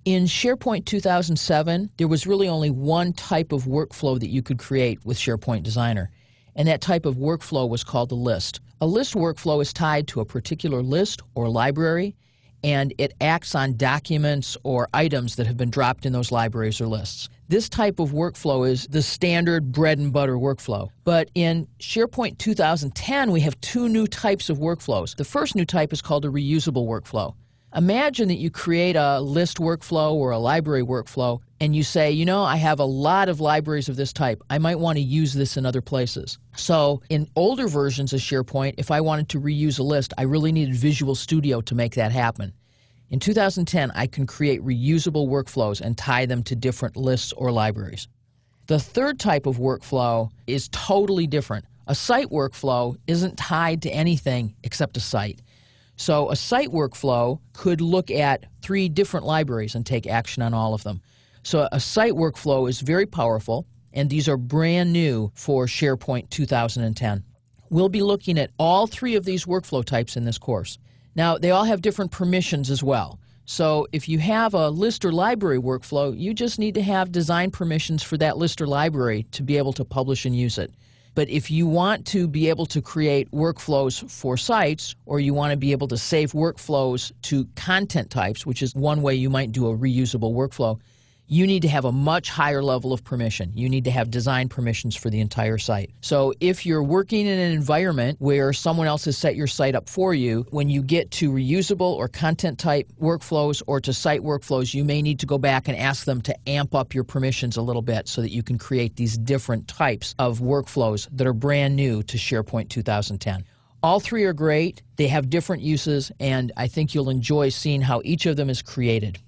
In SharePoint 2007, there was really only one type of workflow that you could create with SharePoint Designer, and that type of workflow was called a list. A list workflow is tied to a particular list or library, and it acts on documents or items that have been dropped in those libraries or lists. This type of workflow is the standard bread and butter workflow. But in SharePoint 2010, we have two new types of workflows. The first new type is called a reusable workflow. Imagine that you create a list workflow or a library workflow, and you say, you know, I have a lot of libraries of this type. I might want to use this in other places. So in older versions of SharePoint, if I wanted to reuse a list, I really needed Visual Studio to make that happen. In 2010, I can create reusable workflows and tie them to different lists or libraries. The third type of workflow is totally different. A site workflow isn't tied to anything except a site. So a site workflow could look at 3 different libraries and take action on all of them. So a site workflow is very powerful, and these are brand new for SharePoint 2010. We'll be looking at all 3 of these workflow types in this course. Now, they all have different permissions as well. So if you have a list or library workflow, you just need to have design permissions for that list or library to be able to publish and use it. But if you want to be able to create workflows for sites, or you want to be able to save workflows to content types, which is one way you might do a reusable workflow, you need to have a much higher level of permission. You need to have design permissions for the entire site. So if you're working in an environment where someone else has set your site up for you, when you get to reusable or content type workflows or to site workflows, you may need to go back and ask them to amp up your permissions a little bit so that you can create these different types of workflows that are brand new to SharePoint 2010. All 3 are great, they have different uses, and I think you'll enjoy seeing how each of them is created.